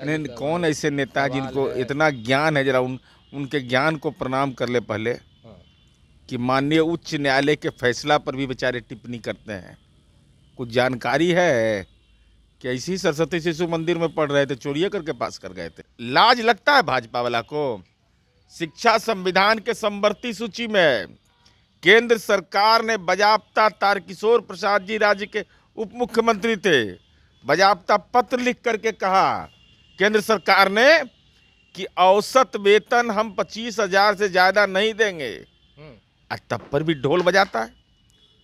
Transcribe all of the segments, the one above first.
नहीं, कौन ऐसे नेता है जिनको इतना ज्ञान है, जरा उनके ज्ञान को प्रणाम कर ले पहले। कि माननीय उच्च न्यायालय के फैसला पर भी बेचारे टिप्पणी करते हैं। कुछ जानकारी है कि ऐसी सरस्वती शिशु मंदिर में पढ़ रहे थे, चोरियां करके पास कर गए थे। लाज लगता है भाजपा वाला को। शिक्षा संविधान के समवर्ती सूची में केंद्र सरकार ने बजाबता तारकिशोर प्रसाद जी राज्य के उप मुख्यमंत्री थे, बजाबता पत्र लिख करके कहा केंद्र सरकार ने कि औसत वेतन हम 25,000 से ज्यादा नहीं देंगे। तब पर भी ढोल बजाता है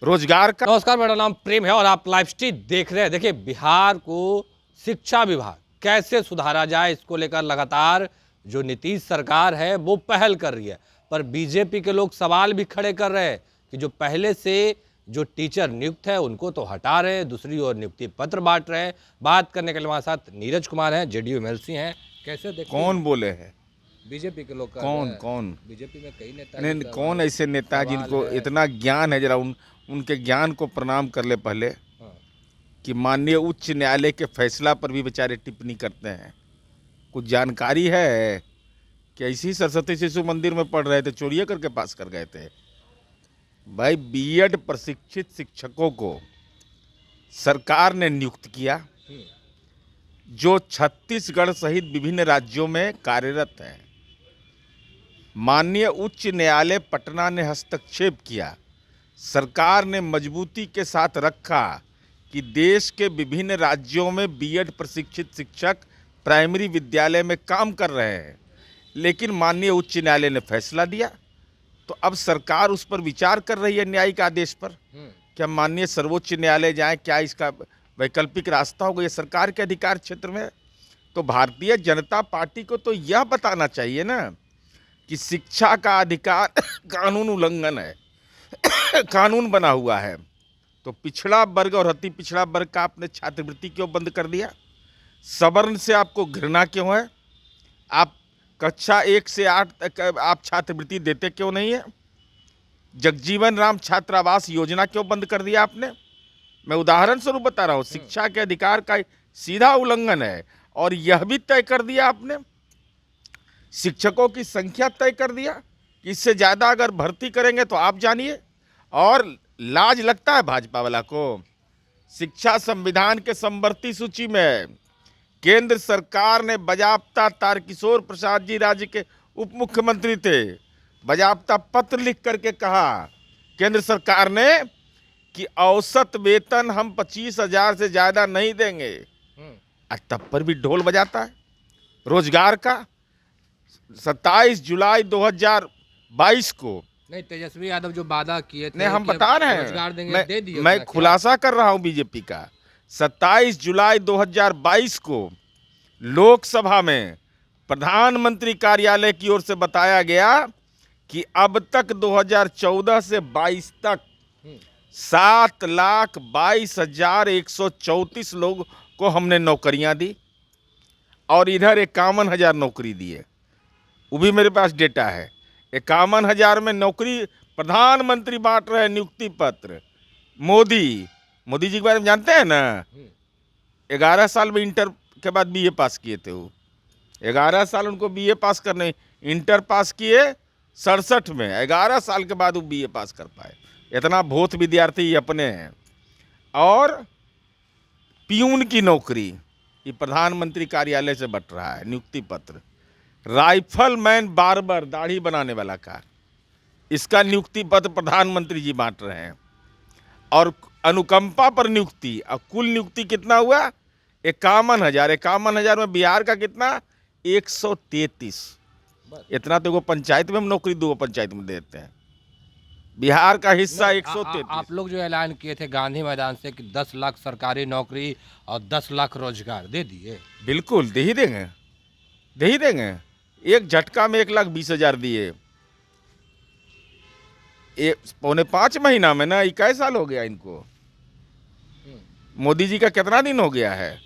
रोजगार का। नमस्कार, मेरा नाम प्रेम है और आप लाइव स्ट्रीम देख रहे हैं। देखिए, बिहार को शिक्षा विभाग कैसे सुधारा जाए, इसको लेकर लगातार जो नीतीश सरकार है वो पहल कर रही है। पर बीजेपी के लोग सवाल भी खड़े कर रहे हैं कि जो पहले से जो टीचर नियुक्त है उनको तो हटा रहे हैं, दूसरी ओर नियुक्ति पत्र बांट रहे हैं। बात करने के लिए हमारे साथ नीरज कुमार हैं, जेडीयू एमएलसी हैं। कैसे देखते कौन बोले हैं? बीजेपी के लोग? कौन बीजेपी में कई नेता नहीं, कौन ऐसे नेता है जिनको इतना ज्ञान है, जरा उनके ज्ञान को प्रणाम कर ले पहले। कि माननीय उच्च न्यायालय के फैसला पर भी बेचारे टिप्पणी करते हैं। कुछ जानकारी है कि ऐसी सरस्वती शिशु मंदिर में पढ़ रहे थे, चोरियां करके पास कर गए थे। भाई, बीएड प्रशिक्षित शिक्षकों को सरकार ने नियुक्त किया, जो छत्तीसगढ़ सहित विभिन्न राज्यों में कार्यरत हैं। माननीय उच्च न्यायालय पटना ने हस्तक्षेप किया, सरकार ने मजबूती के साथ रखा कि देश के विभिन्न राज्यों में बीएड प्रशिक्षित शिक्षक प्राइमरी विद्यालय में काम कर रहे हैं। लेकिन माननीय उच्च न्यायालय ने फैसला दिया, तो अब सरकार उस पर विचार कर रही है न्यायिक आदेश पर कि हम माननीय सर्वोच्च न्यायालय जाएं। क्या इसका वैकल्पिक रास्ता होगा? ये सरकार के अधिकार क्षेत्र में। तो भारतीय जनता पार्टी को तो यह बताना चाहिए ना कि शिक्षा का अधिकार कानून उल्लंघन है, कानून बना हुआ है। तो पिछड़ा वर्ग और अति पिछड़ा वर्ग का आपने छात्रवृत्ति क्यों बंद कर दिया? सवर्ण से आपको घृणा क्यों है? आप कक्षा 1 से 8 तक आप छात्रवृत्ति देते क्यों नहीं है? जगजीवन राम छात्रावास योजना क्यों बंद कर दिया आपने? मैं उदाहरण स्वरूप बता रहा हूँ। शिक्षा के अधिकार का सीधा उल्लंघन है। और यह भी तय कर दिया आपने, शिक्षकों की संख्या तय कर दिया कि इससे ज्यादा अगर भर्ती करेंगे तो आप जानिए। और लाज लगता है भाजपा वाला को। शिक्षा संविधान के समवर्ती सूची में केंद्र सरकार ने बजाबता तारकिशोर प्रसाद जी राज्य के उप मुख्यमंत्री थे, बजाबता पत्र लिख करके कहा केंद्र सरकार ने कि औसत वेतन हम 25,000 से ज्यादा नहीं देंगे। तब पर भी ढोल बजाता है रोजगार का। 27 जुलाई 2022 को नहीं, तेजस्वी यादव जो वादा किए थे, नहीं, हम बता रहे रोजगार देंगे, दे दिए। मैं खुलासा कर रहा हूं बीजेपी का। 27 जुलाई 2022 को लोकसभा में प्रधानमंत्री कार्यालय की ओर से बताया गया कि अब तक 2014 से 22 तक 7,22,134 लोग को हमने नौकरियां दी और इधर 51,000 नौकरी दी है। वो भी मेरे पास डेटा है। 51,000 में नौकरी प्रधानमंत्री बांट रहे हैं, नियुक्ति पत्र। मोदी जी के बारे में जानते हैं ना? 11 साल में इंटर के बाद बीए पास किए थे वो। 11 साल उनको बीए पास करने, इंटर पास किए 67 में, 11 साल के बाद वो बीए पास कर पाए। इतना भोथ विद्यार्थी अपने हैं। और पियून की नौकरी ये प्रधानमंत्री कार्यालय से बट रहा है, नियुक्ति पत्र। राइफलमैन बार्बर दाढ़ी बनाने वाला का, इसका नियुक्ति पत्र प्रधानमंत्री जी बांट रहे हैं। और अनुकंपा पर नियुक्ति, और कुल नियुक्ति कितना हुआ? 51,000। 51,000 में बिहार का कितना? 133। इतना तो वो पंचायत में हम नौकरी 2 पंचायत में देते हैं। बिहार का हिस्सा 133। आप लोग जो ऐलान किए थे गांधी मैदान से कि 10 लाख सरकारी नौकरी और 10 लाख रोजगार दे दिए। बिल्कुल दे ही देंगे, दे ही देंगे। एक झटका में 1,20,000 दिए। 4.25 महीना में ना, 21 साल हो गया इनको। मोदी जी का कितना दिन हो गया है?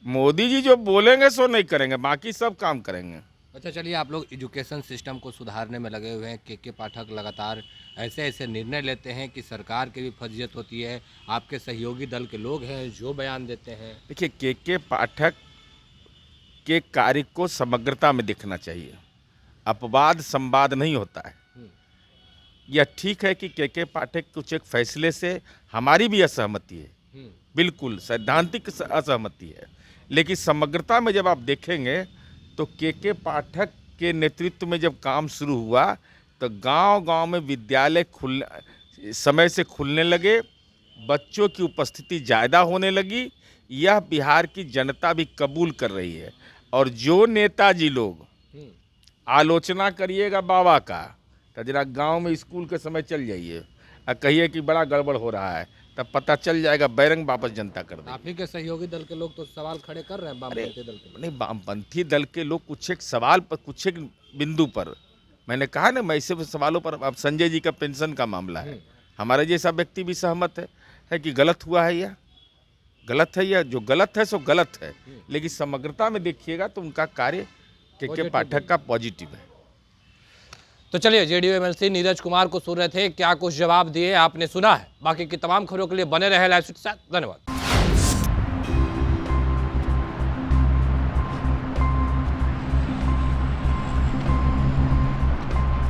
मोदी जी जो बोलेंगे सो नहीं करेंगे, बाकी सब काम करेंगे। अच्छा, चलिए, आप लोग एजुकेशन सिस्टम को सुधारने में लगे हुए हैं। के पाठक लगातार ऐसे ऐसे निर्णय लेते हैं कि सरकार की भी फजीहत होती है। आपके सहयोगी दल के लोग हैं जो बयान देते हैं। देखिए, के पाठक के कार्य को समग्रता में देखना चाहिए। अपवाद संवाद नहीं होता है। यह ठीक है कि के पाठक कुछ एक फैसले से हमारी भी असहमति है, बिल्कुल सैद्धांतिक असहमति है, लेकिन समग्रता में जब आप देखेंगे तो के पाठक के नेतृत्व में जब काम शुरू हुआ तो गांव-गांव में विद्यालय समय से खुलने लगे, बच्चों की उपस्थिति ज़्यादा होने लगी। यह बिहार की जनता भी कबूल कर रही है। और जो नेताजी लोग आलोचना करिएगा बाबा का, तो जरा गांव में स्कूल के समय चल जाइए और कहिए कि बड़ा गड़बड़ हो रहा है, तब पता चल जाएगा, बैरंग वापस जनता कर देगी। आप ही के सहयोगी दल के लोग तो सवाल खड़े कर रहे हैं वामपंथी दल के। नहीं, वामपंथी दल के लोग कुछ एक सवाल पर, कुछ एक बिंदु पर, मैंने कहा ना, मैं ऐसे सवालों पर, अब संजय जी का पेंशन का मामला है, हमारे जैसा व्यक्ति भी सहमत है कि गलत हुआ है, यह गलत है, यह जो गलत है सो गलत है, लेकिन समग्रता में देखिएगा तो उनका कार्य के पाठक का पॉजिटिव है। तो चलिए, जेडीयू एमएलसी नीरज कुमार को सुन रहे थे, क्या कुछ जवाब दिए आपने सुना है। बाकी की तमाम खबरों के लिए बने रहे लाइव स्ट्रीट के साथ। धन्यवाद।